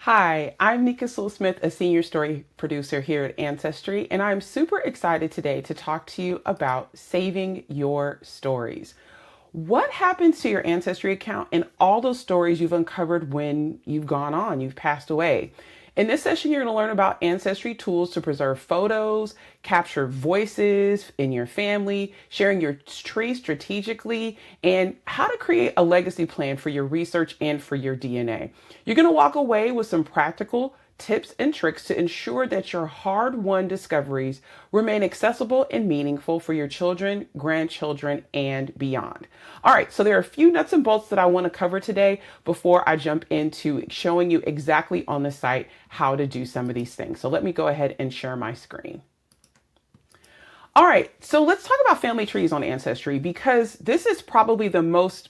Hi, I'm Nika Smith, a senior story producer here at Ancestry, and I'm super excited today to talk to you about saving your stories. What happens to your Ancestry account and all those stories you've uncovered when you've passed away? In this session, you're going to learn about Ancestry tools to preserve photos, capture voices in your family, sharing your tree strategically, and how to create a legacy plan for your research and for your DNA. You're going to walk away with some practical tips and tricks to ensure that your hard-won discoveries remain accessible and meaningful for your children, grandchildren, and beyond. All right, so there are a few nuts and bolts that I want to cover today before I jump into showing you exactly on the site how to do some of these things. So let me go ahead and share my screen. All right, so let's talk about family trees on Ancestry because this is probably the most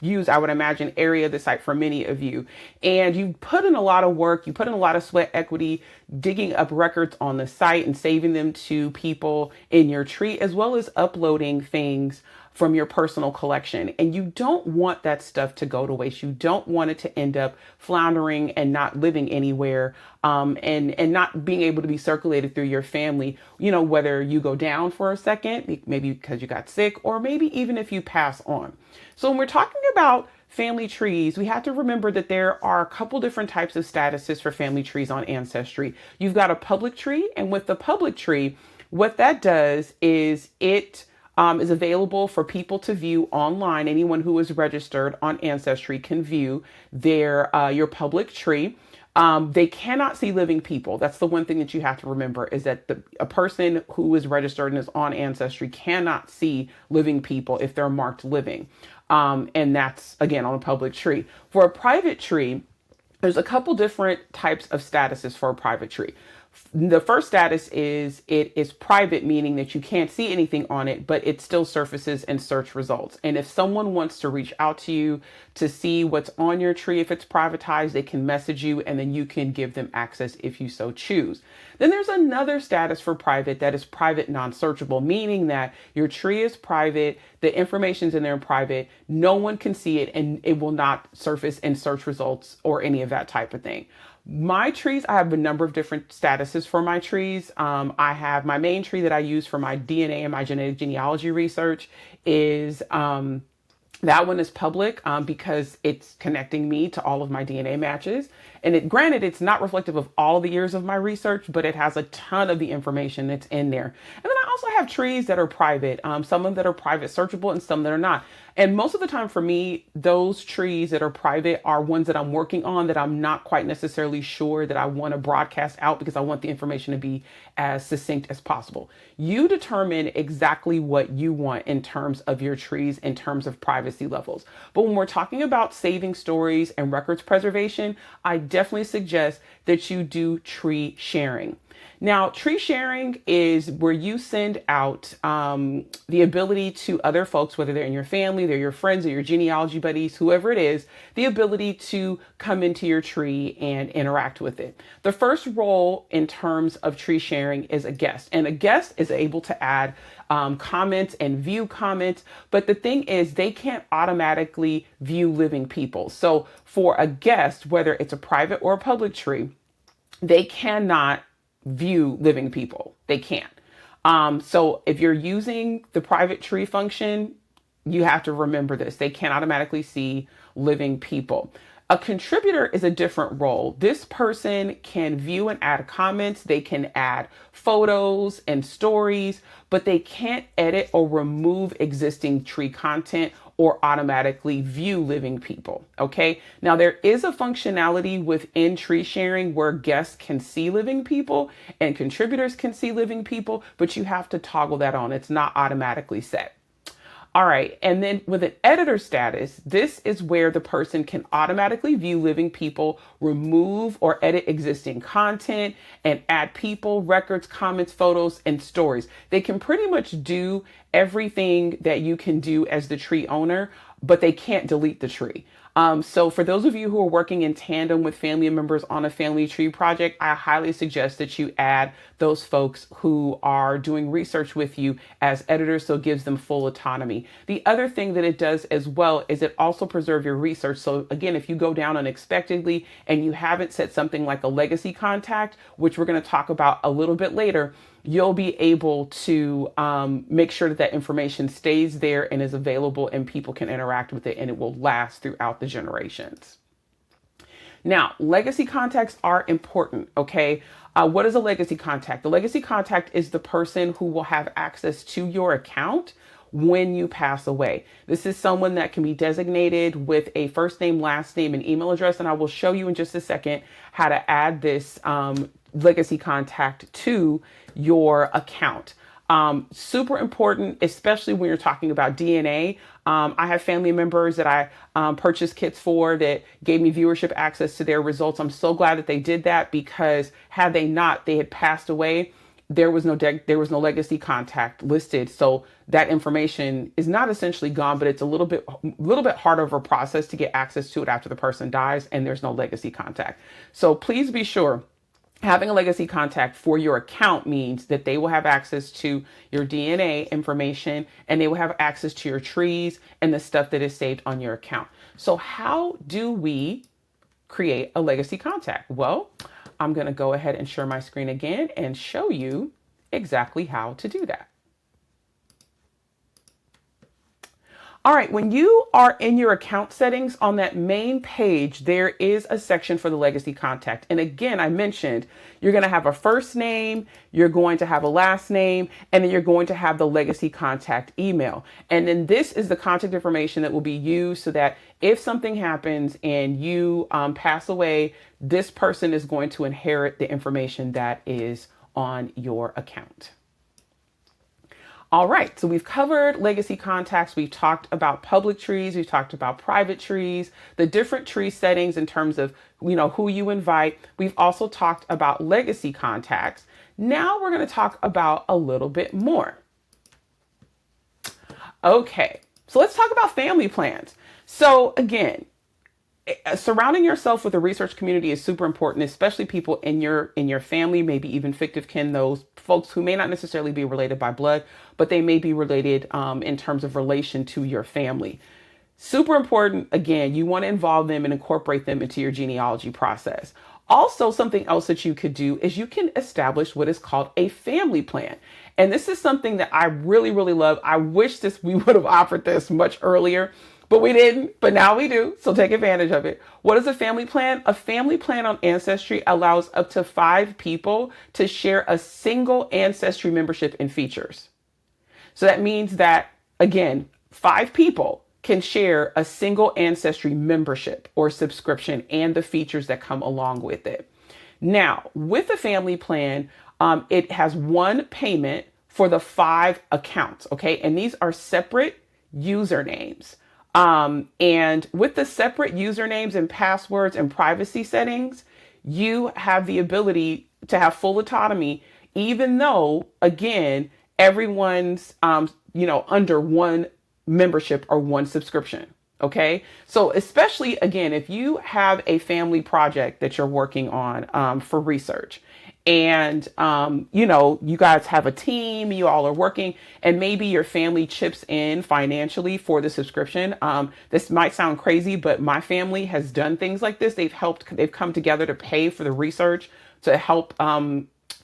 used, I would imagine, area of the site for many of you. And you put in a lot of work, you put in a lot of sweat equity, digging up records on the site and saving them to people in your tree, as well as uploading things from your personal collection. And you don't want that stuff to go to waste. You don't want it to end up floundering and not living anywhere, and not being able to be circulated through your family, whether you go down for a second, maybe because you got sick, or maybe even if you pass on. So when we're talking about family trees, we have to remember that there are a couple different types of statuses for family trees on Ancestry. You've got a public tree, and with the public tree, what that does is it is available for people to view online. Anyone who is registered on Ancestry can view your public tree. They cannot see living people. That's the one thing that you have to remember, is that a person who is registered and is on Ancestry cannot see living people if they're marked living. And that's, again, on a public tree. For a private tree, there's a couple different types of statuses for a private tree. The first status is it is private, meaning that you can't see anything on it, but it still surfaces in search results. And if someone wants to reach out to you to see what's on your tree, if it's privatized, they can message you and then you can give them access if you so choose. Then there's another status for private that is private non-searchable, meaning that your tree is private, the information's in there in private, no one can see it, and it will not surface in search results or any of that type of thing. My trees, I have a number of different statuses for my trees. I have my main tree that I use for my DNA and my genetic genealogy research is that one is public because it's connecting me to all of my DNA matches. And granted, it's not reflective of all the years of my research, but it has a ton of the information that's in there. And then I also have trees that are private, some of them that are private searchable and some that are not. And most of the time for me, those trees that are private are ones that I'm working on that I'm not quite necessarily sure that I want to broadcast out because I want the information to be as succinct as possible. You determine exactly what you want in terms of your trees, in terms of privacy levels. But when we're talking about saving stories and records preservation, I definitely suggest that you do tree sharing. Now, tree sharing is where you send out the ability to other folks, whether they're in your family, they're your friends or your genealogy buddies, whoever it is, the ability to come into your tree and interact with it. The first role in terms of tree sharing is a guest, and a guest is able to add comments and view comments. But the thing is, they can't automatically view living people. So for a guest, whether it's a private or a public tree, they cannot view living people. They can't. So if you're using the private tree function, you have to remember this. They can't automatically see living people. A contributor is a different role. This person can view and add comments. They can add photos and stories, but they can't edit or remove existing tree content or automatically view living people. Okay. Now there is a functionality within tree sharing where guests can see living people and contributors can see living people, but you have to toggle that on. It's not automatically set. All right. And then with an editor status, this is where the person can automatically view living people, remove or edit existing content, and add people, records, comments, photos, and stories. They can pretty much do everything that you can do as the tree owner, but they can't delete the tree. So for those of you who are working in tandem with family members on a family tree project, I highly suggest that you add those folks who are doing research with you as editors, so it gives them full autonomy. The other thing that it does as well is it also preserves your research. So again, if you go down unexpectedly and you haven't set something like a legacy contact, which we're going to talk about a little bit later, you'll be able to make sure that that information stays there and is available and people can interact with it, and it will last throughout the generations. Now, legacy contacts are important, okay? What is a legacy contact? The legacy contact is the person who will have access to your account when you pass away. This is someone that can be designated with a first name, last name, and email address, and I will show you in just a second how to add this legacy contact to your account. Super important, especially when you're talking about DNA. I have family members that I purchased kits for that gave me viewership access to their results. I'm so glad that they did that, because had they not, they had passed away. There was no legacy contact listed. So that information is not essentially gone, but it's a little bit harder of a process to get access to it after the person dies and there's no legacy contact. So please be sure having a legacy contact for your account means that they will have access to your DNA information and they will have access to your trees and the stuff that is saved on your account. So how do we create a legacy contact? Well, I'm going to go ahead and share my screen again and show you exactly how to do that. All right, when you are in your account settings on that main page, there is a section for the legacy contact. And again, I mentioned you're going to have a first name, you're going to have a last name, and then you're going to have the legacy contact email. And then this is the contact information that will be used so that if something happens and you pass away, this person is going to inherit the information that is on your account. All right, so we've covered legacy contacts. We've talked about public trees. We've talked about private trees, the different tree settings in terms of, who you invite. We've also talked about legacy contacts. Now we're going to talk about a little bit more. Okay, so let's talk about family plans. So again, surrounding yourself with a research community is super important, especially people in your family, maybe even fictive kin, those folks who may not necessarily be related by blood, but they may be related in terms of relation to your family. Super important. Again, you want to involve them and incorporate them into your genealogy process. Also, something else that you could do is you can establish what is called a family plan. And this is something that I really, really love. I wish we would have offered this much earlier, but we didn't, but now we do. So take advantage of it. What is a family plan? A family plan on Ancestry allows up to 5 people to share a single Ancestry membership and features. So that means that, again, 5 people can share a single Ancestry membership or subscription and the features that come along with it. Now, with a family plan, it has one payment for the 5 accounts, okay? And these are separate usernames. And with the separate usernames and passwords and privacy settings, you have the ability to have full autonomy, even though, again, everyone's, under one membership or one subscription. Okay. So especially, again, if you have a family project that you're working on, for research, and, you guys have a team, you all are working, and maybe your family chips in financially for the subscription. This might sound crazy, but my family has done things like this. They've come together to pay for the research, to help,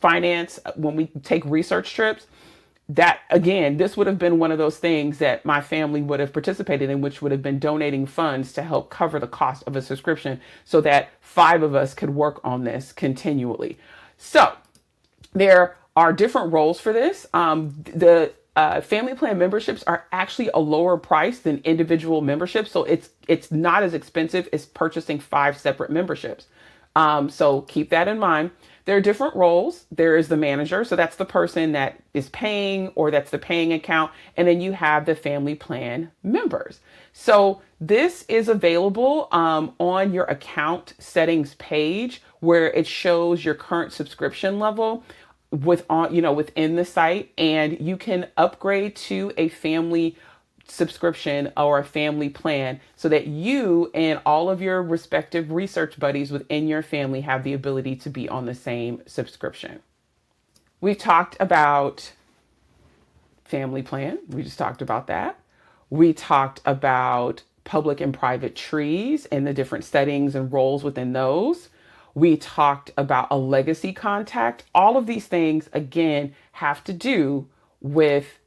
finance when we take research trips. That, again, this would have been one of those things that my family would have participated in, which would have been donating funds to help cover the cost of a subscription so that 5 of us could work on this continually. So there are different roles for this. The family plan memberships are actually a lower price than individual memberships. So it's not as expensive as purchasing 5 separate memberships. So keep that in mind. There are different roles. There is the manager. So that's the person that is paying, or that's the paying account. And then you have the family plan members. So this is available on your account settings page, where it shows your current subscription level within the site, and you can upgrade to a family subscription or a family plan so that you and all of your respective research buddies within your family have the ability to be on the same subscription. We've talked about family plan. We just talked about that. We talked about public and private trees and the different settings and roles within those. We talked about a legacy contact. All of these things, again, have to do with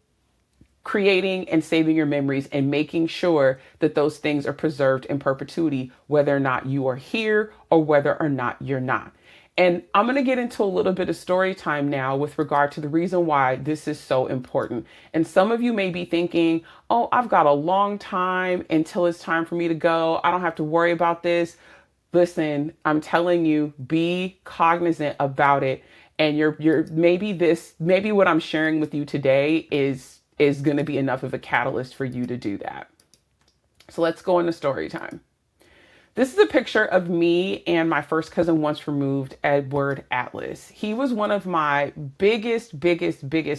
creating and saving your memories and making sure that those things are preserved in perpetuity, whether or not you are here or whether or not you're not. And I'm going to get into a little bit of story time now with regard to the reason why this is so important. And some of you may be thinking, oh, I've got a long time until it's time for me to go. I don't have to worry about this. Listen, I'm telling you, be cognizant about it. And maybe what I'm sharing with you today is going to be enough of a catalyst for you to do that. So let's go into story time. This is a picture of me and my first cousin once removed, Edward Atlas. He was one of my biggest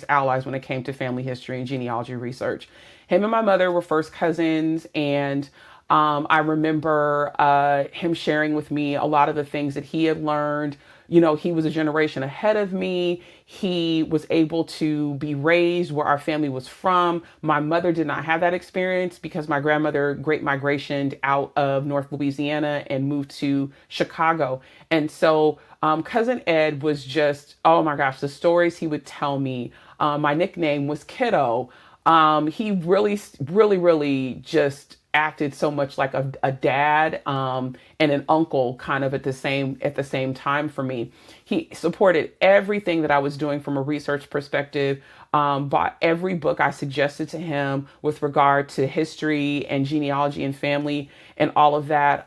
allies when it came to family history and genealogy research. Him and my mother were first cousins, and I remember him sharing with me a lot of the things that he had learned. You know, he was a generation ahead of me. He was able to be raised where our family was from. My mother did not have that experience because my grandmother great migrationed out of North Louisiana and moved to Chicago. And so Cousin Ed was just, oh my gosh, the stories he would tell me. My nickname was Kiddo. He really just acted so much like a dad and an uncle kind of at the same time for me. He supported everything that I was doing from a research perspective, bought every book I suggested to him with regard to history and genealogy and family and all of that,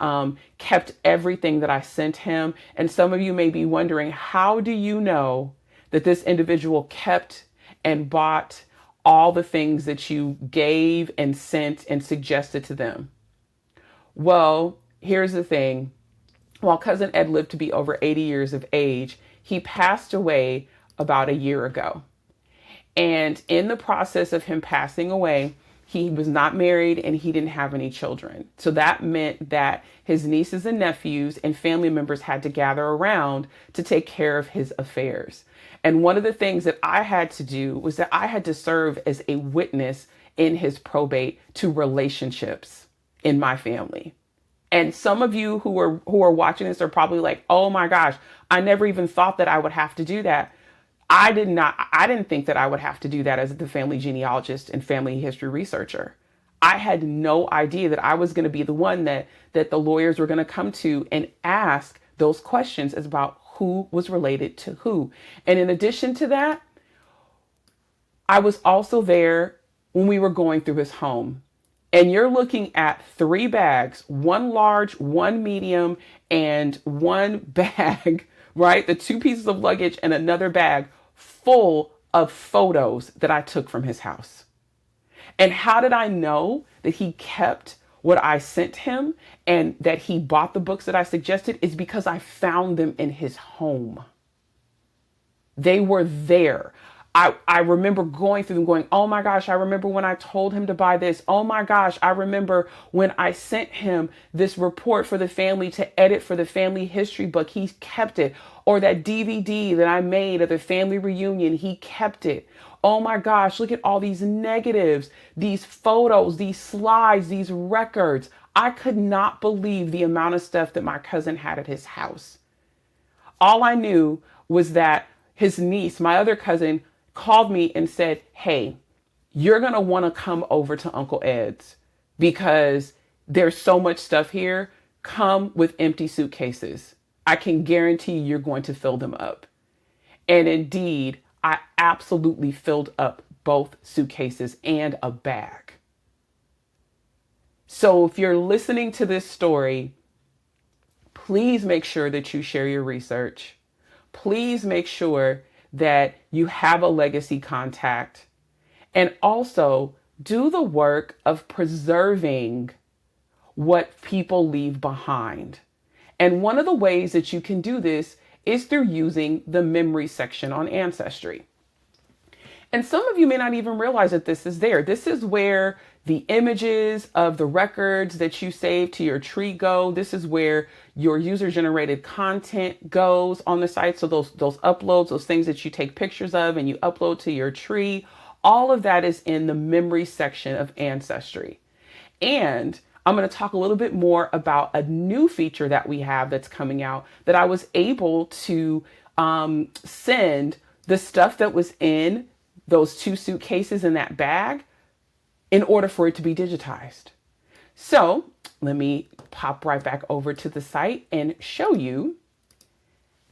kept everything that I sent him. And some of you may be wondering, how do you know that this individual kept and bought all the things that you gave and sent and suggested to them? Well, here's the thing. While Cousin Ed lived to be over 80 years of age, he passed away about a year ago. And in the process of him passing away, he was not married and he didn't have any children. So that meant that his nieces and nephews and family members had to gather around to take care of his affairs. And one of the things that I had to do was that I had to serve as a witness in his probate to relationships in my family. And some of you who are watching this are probably like, oh my gosh, I never even thought that I would have to do that. I didn't think that I would have to do that as the family genealogist and family history researcher. I had no idea that I was going to be the one that the lawyers were going to come to and ask those questions as about who was related to who. And in addition to that, I was also there when we were going through his home. And you're looking at 3 bags, 1 large, 1 medium, and 1 bag, right? The 2 pieces of luggage and another bag full of photos that I took from his house. And how did I know that he kept what I sent him and that he bought the books that I suggested? Is because I found them in his home. They were there. I remember going through them going, oh my gosh, I remember when I told him to buy this. Oh my gosh, I remember when I sent him this report for the family to edit for the family history book. He kept it. Or that DVD that I made of the family reunion, he kept it. Oh my gosh, look at all these negatives, these photos, these slides, these records. I could not believe the amount of stuff that my cousin had at his house. All I knew was that his niece, my other cousin, called me and said, hey, you're going to want to come over to Uncle Ed's because there's so much stuff here. Come with empty suitcases. I can guarantee you're going to fill them up. And indeed, I absolutely filled up both suitcases and a bag. So if you're listening to this story, please make sure that you share your research. Please make sure that you have a legacy contact, and also do the work of preserving what people leave behind. And one of the ways that you can do this is through using the memory section on Ancestry. And some of you may not even realize that this is there. This is where the images of the records that you save to your tree go. This is where your user generated content goes on the site. So those uploads, those things that you take pictures of and you upload to your tree, all of that is in the memory section of Ancestry. And I'm going to talk a little bit more about a new feature that we have that's coming out that I was able to send the stuff that was in those 2 suitcases in that bag in order for it to be digitized. So let me pop right back over to the site and show you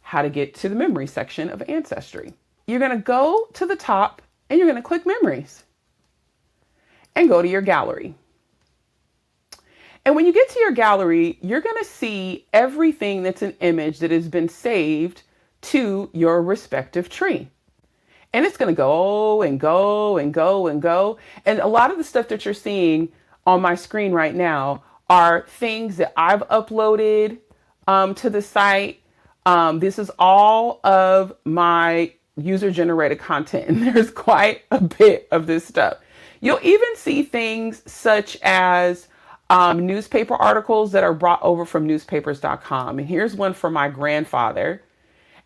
how to get to the memory section of Ancestry. You're going to go to the top and you're going to click Memories and go to your gallery. And when you get to your gallery, you're going to see everything that's an image that has been saved to your respective tree. And it's going to go and go and go and go. And a lot of the stuff that you're seeing on my screen right now are things that I've uploaded to the site. This is all of my user generated content, and there's quite a bit of this stuff. You'll even see things such as newspaper articles that are brought over from newspapers.com. And here's one for my grandfather.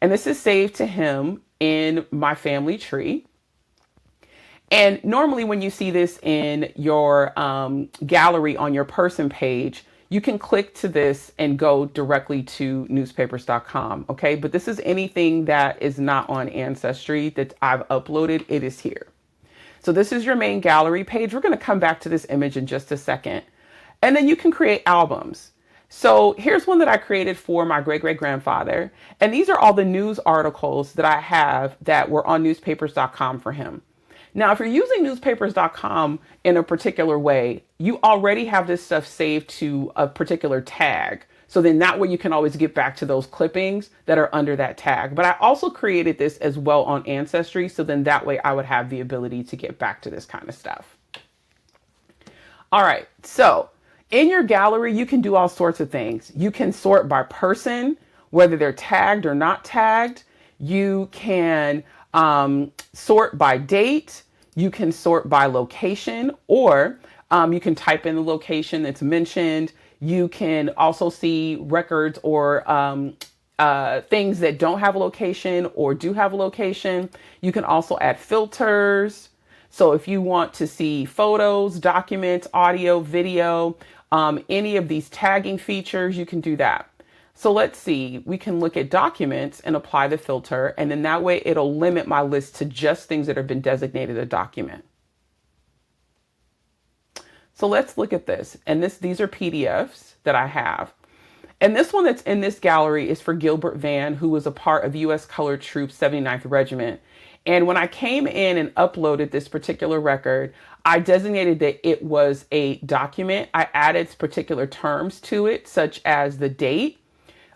And this is saved to him in my family tree. And normally when you see this in your gallery on your person page, you can click to this and go directly to newspapers.com. Okay, but this is anything that is not on Ancestry that I've uploaded. It is here. So this is your main gallery page. We're going to come back to this image in just a second. And then you can create albums. So here's one that I created for my great-great-grandfather. And these are all the news articles that I have that were on newspapers.com for him. Now, if you're using newspapers.com in a particular way, you already have this stuff saved to a particular tag. So then that way you can always get back to those clippings that are under that tag. But I also created this as well on Ancestry. So then that way I would have the ability to get back to this kind of stuff. All right, so in your gallery, you can do all sorts of things. You can sort by person, whether they're tagged or not tagged. You can sort by date. You can sort by location, or you can type in the location that's mentioned. You can also see records or things that don't have a location or do have a location. You can also add filters. So if you want to see photos, documents, audio, video, any of these tagging features, you can do that. So let's see, we can look at documents and apply the filter, and then that way it'll limit my list to just things that have been designated a document. So let's look at this. And these are PDFs that I have. And this one that's in this gallery is for Gilbert Vann, who was a part of U.S. Colored Troops 79th Regiment. And when I came in and uploaded this particular record, I designated that it was a document. I added particular terms to it, such as the date,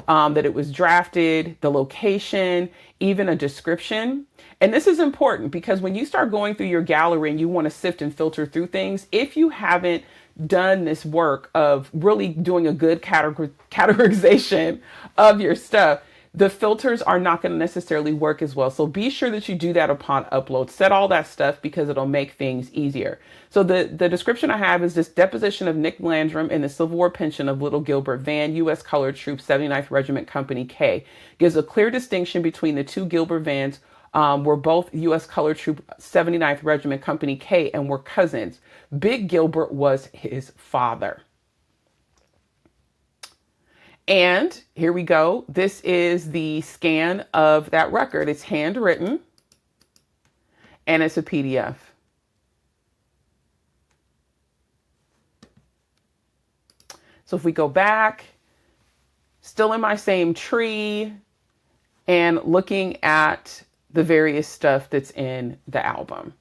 that it was drafted, the location, even a description. And this is important because when you start going through your gallery and you want to sift and filter through things, if you haven't done this work of really doing a good categorization of your stuff, the filters are not going to necessarily work as well. So be sure that you do that upon upload. Set all that stuff because it'll make things easier. So the description I have is this: deposition of Nick Landrum in the Civil War pension of Little Gilbert Vann, U.S. Colored Troops 79th Regiment Company K. Gives a clear distinction between the two Gilbert Vanns, were both U.S. Colored Troop 79th Regiment Company K and were cousins. Big Gilbert was his father. And here we go. This is the scan of that record. It's handwritten and it's a PDF. So if we go back, still in my same tree and looking at the various stuff that's in the album.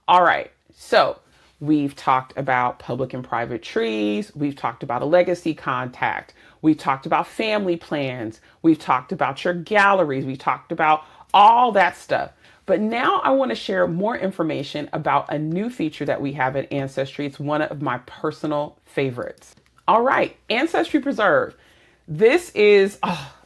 All right, so we've talked about public and private trees. We've talked about a legacy contact. We've talked about family plans. We've talked about your galleries. We've talked about all that stuff. But now I want to share more information about a new feature that we have at Ancestry. It's one of my personal favorites. All right, Ancestry Preserve. This is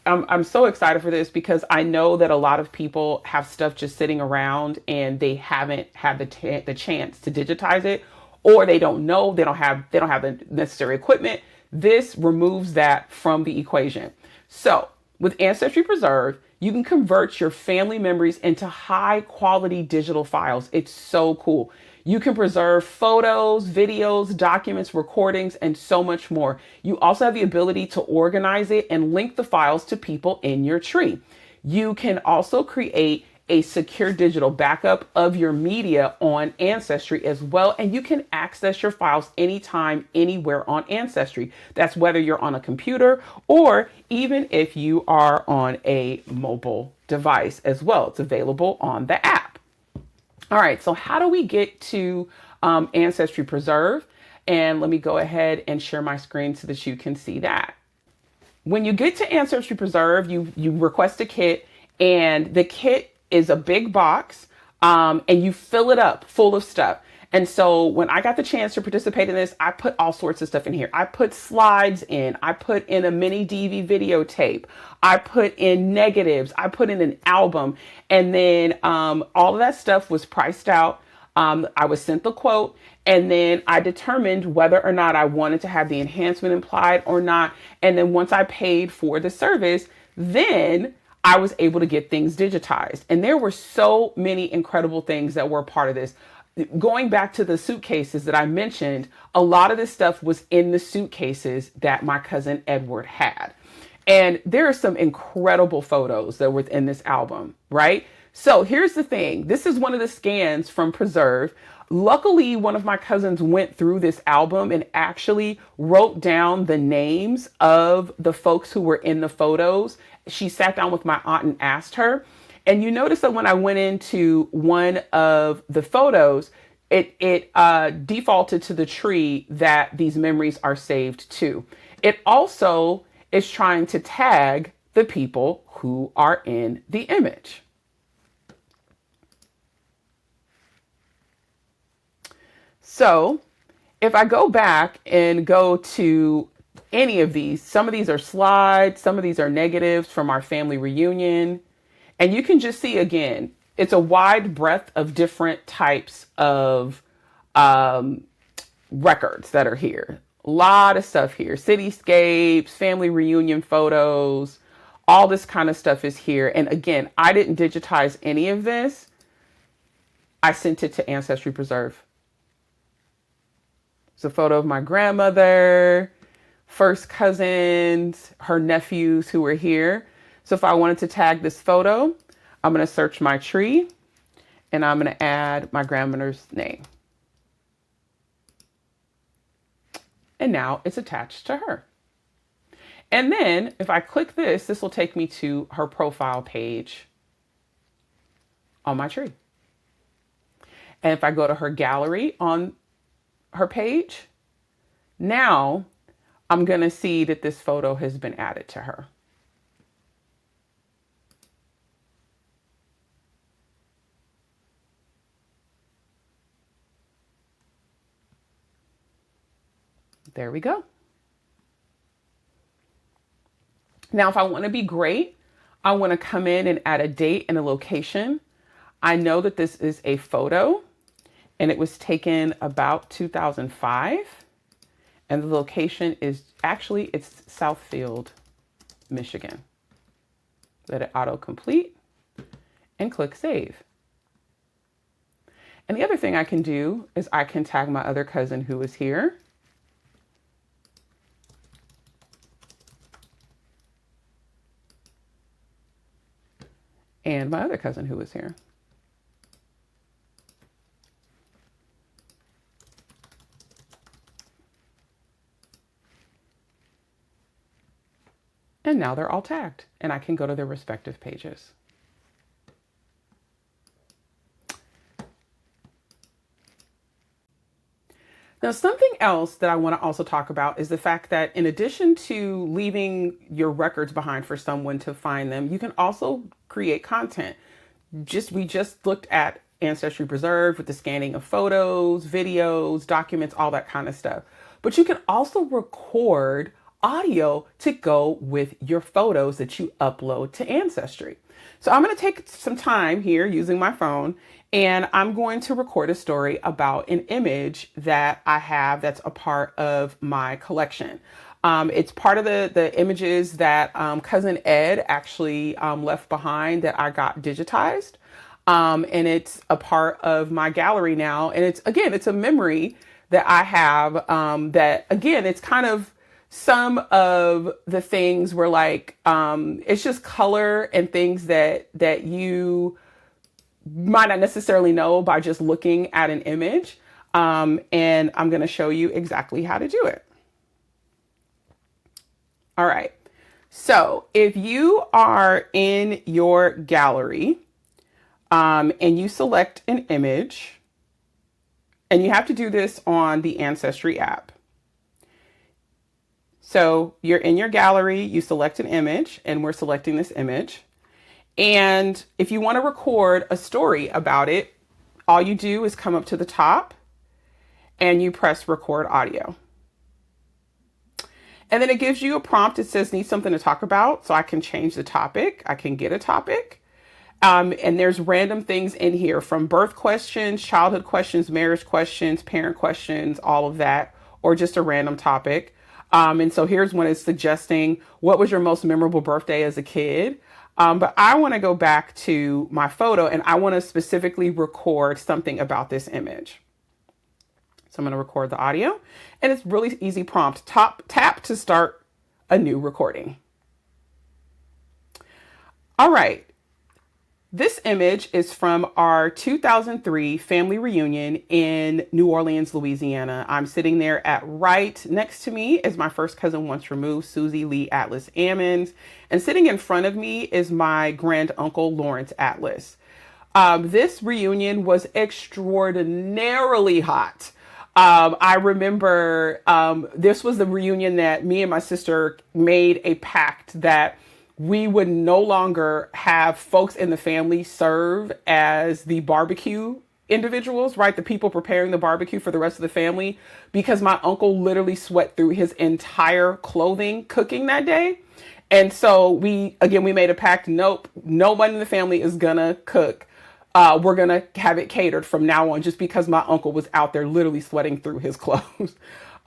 I'm so excited for this because I know that a lot of people have stuff just sitting around and they haven't had the chance to digitize it, or they don't know, they don't have the necessary equipment. This removes that from the equation. So with Ancestry Preserve, you can convert your family memories into high quality digital files. It's so cool. You can preserve photos, videos, documents, recordings, and so much more. You also have the ability to organize it and link the files to people in your tree. You can also create a secure digital backup of your media on Ancestry as well. And you can access your files anytime, anywhere on Ancestry. That's whether you're on a computer or even if you are on a mobile device as well. It's available on the app. All right, so how do we get to Ancestry Preserve? And let me go ahead and share my screen so that you can see that. When you get to Ancestry Preserve, you request a kit, and the kit is a big box, and you fill it up full of stuff. And so when I got the chance to participate in this, I put all sorts of stuff in here. I put slides in, I put in a mini DV videotape, I put in negatives, I put in an album, and then all of that stuff was priced out. I was sent the quote, and then I determined whether or not I wanted to have the enhancement implied or not. And then once I paid for the service, then I was able to get things digitized. And there were so many incredible things that were a part of this. Going back to the suitcases that I mentioned, a lot of this stuff was in the suitcases that my cousin Edward had. And there are some incredible photos that were within this album, right? So here's the thing. This is one of the scans from Preserve. Luckily, one of my cousins went through this album and actually wrote down the names of the folks who were in the photos. She sat down with my aunt and asked her. And you notice that when I went into one of the photos, it defaulted to the tree that these memories are saved to. It also is trying to tag the people who are in the image. So if I go back and go to any of these, some of these are slides, some of these are negatives from our family reunion. And you can just see, again, it's a wide breadth of different types of records that are here. A lot of stuff here. Cityscapes, family reunion photos, all this kind of stuff is here. And again, I didn't digitize any of this. I sent it to Ancestry Preserve. It's a photo of my grandmother, first cousins, her nephews who were here. So if I wanted to tag this photo, I'm going to search my tree and I'm going to add my grandmother's name. And now it's attached to her. And then if I click this, this will take me to her profile page on my tree. And if I go to her gallery on her page, now I'm going to see that this photo has been added to her. There we go. Now, if I want to be great, I want to come in and add a date and a location. I know that this is a photo and it was taken about 2005. And the location is actually, it's Southfield, Michigan. Let it auto-complete and click save. And the other thing I can do is I can tag my other cousin who is here. And my other cousin who was here. And now they're all tagged and I can go to their respective pages. Now, something else that I want to also talk about is the fact that in addition to leaving your records behind for someone to find them, you can also create content. We just looked at Ancestry Preserve with the scanning of photos, videos, documents, all that kind of stuff. But you can also record audio to go with your photos that you upload to Ancestry. So I'm going to take some time here using my phone, and I'm going to record a story about an image that I have that's a part of my collection. It's part of the images that cousin Ed actually left behind that I got digitized. And it's a part of my gallery now. And it's a memory that I have that, again, it's kind of some of the things were like, it's just color and things that you might not necessarily know by just looking at an image. And I'm going to show you exactly how to do it. All right. So if you are in your gallery, and you select an image, and you have to do this on the Ancestry app. So you're in your gallery, you select an image, and we're selecting this image. And if you want to record a story about it, all you do is come up to the top and you press record audio. And then it gives you a prompt. It says need something to talk about. So I can change the topic. I can get a topic. And there's random things in here from birth questions, childhood questions, marriage questions, parent questions, all of that, or just a random topic. And so here's one is suggesting what was your most memorable birthday as a kid? But I want to go back to my photo and I want to specifically record something about this image. So I'm going to record the audio, and it's really easy prompt. Tap to start a new recording. All right. This image is from our 2003 family reunion in New Orleans, Louisiana. I'm sitting there at right next to me is my first cousin once removed, Susie Lee Atlas Ammons. And sitting in front of me is my grand uncle, Lawrence Atlas. This reunion was extraordinarily hot. I remember this was the reunion that me and my sister made a pact that we would no longer have folks in the family serve as the barbecue individuals, right? The people preparing the barbecue for the rest of the family, because my uncle literally sweat through his entire clothing cooking that day. And so we made a pact. Nope, no one in the family is gonna cook. We're gonna have it catered from now on, just because my uncle was out there literally sweating through his clothes.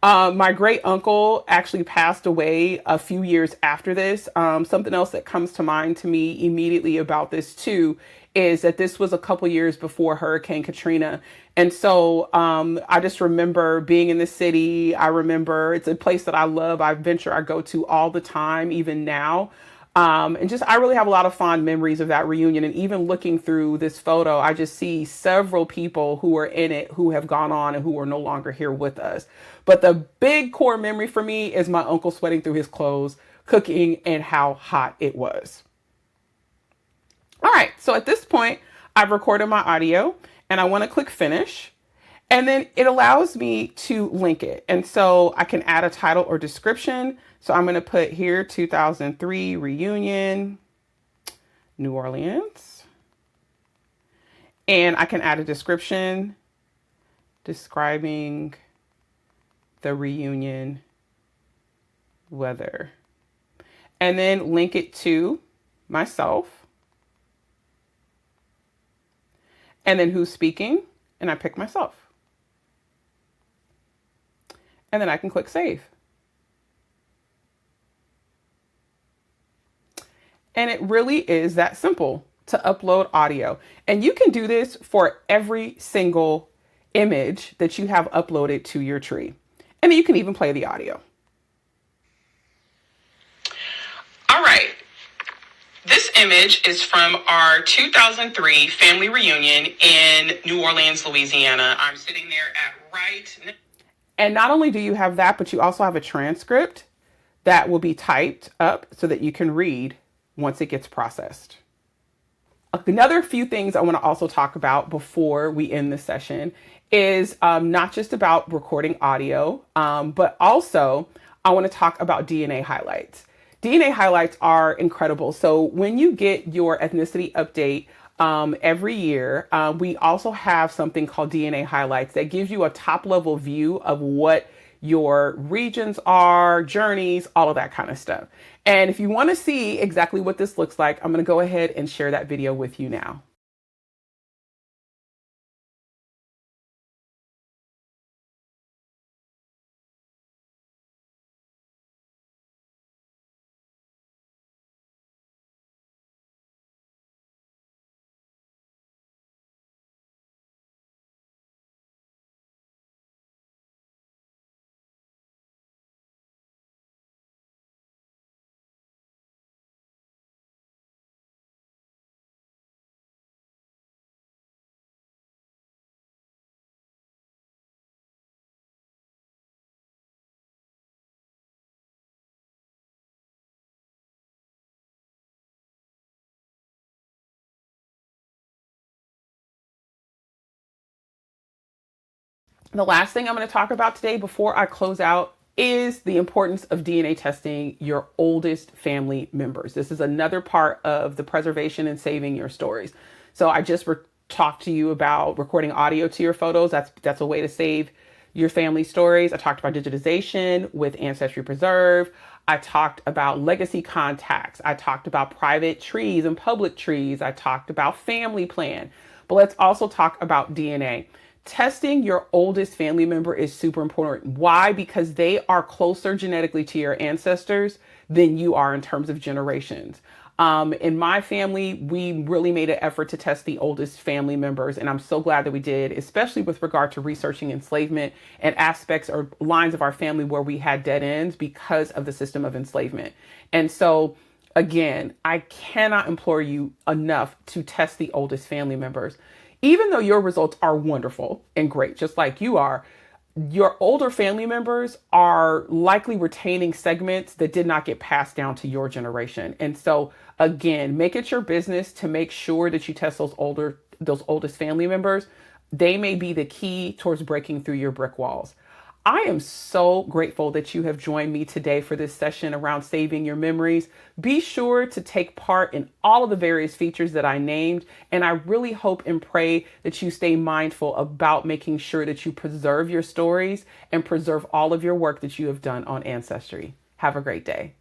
My great uncle actually passed away a few years after this. Something else that comes to mind to me immediately about this too is that this was a couple years before Hurricane Katrina. And so I just remember being in the city. I remember it's a place that I love. I go to all the time, even now. I really have a lot of fond memories of that reunion. And even looking through this photo, I just see several people who were in it who have gone on and who are no longer here with us. But the big core memory for me is my uncle sweating through his clothes, cooking, and how hot it was. All right, so at this point, I've recorded my audio and I want to click finish. And then it allows me to link it. And so I can add a title or description. So I'm going to put here 2003 reunion, New Orleans. And I can add a description describing the reunion weather. And then link it to myself. And then who's speaking. And I pick myself. And then I can click save. And it really is that simple to upload audio. And you can do this for every single image that you have uploaded to your tree. And then you can even play the audio. All right. This image is from our 2003 family reunion in New Orleans, Louisiana. I'm sitting there at right. And not only do you have that, but you also have a transcript that will be typed up so that you can read once it gets processed. Another few things I want to also talk about before we end the session is not just about recording audio, but also I want to talk about DNA highlights. DNA highlights are incredible. So when you get your ethnicity update every year, we also have something called DNA highlights that gives you a top level view of what your regions are, journeys, all of that kind of stuff. And if you want to see exactly what this looks like, I'm going to go ahead and share that video with you now. The last thing I'm going to talk about today before I close out is the importance of DNA testing your oldest family members. This is another part of the preservation and saving your stories. So I just talked to you about recording audio to your photos. That's a way to save your family stories. I talked about digitization with Ancestry Preserve. I talked about legacy contacts. I talked about private trees and public trees. I talked about family plan. But let's also talk about DNA. Testing your oldest family member is super important. Why? Because they are closer genetically to your ancestors than you are in terms of generations. In my family, we really made an effort to test the oldest family members, and I'm so glad that we did, especially with regard to researching enslavement and aspects or lines of our family where we had dead ends because of the system of enslavement. And so, again, I cannot implore you enough to test the oldest family members. Even though your results are wonderful and great, just like you are, your older family members are likely retaining segments that did not get passed down to your generation. And so again, make it your business to make sure that you test those oldest family members. They may be the key towards breaking through your brick walls. I am so grateful that you have joined me today for this session around saving your memories. Be sure to take part in all of the various features that I named, and I really hope and pray that you stay mindful about making sure that you preserve your stories and preserve all of your work that you have done on Ancestry. Have a great day.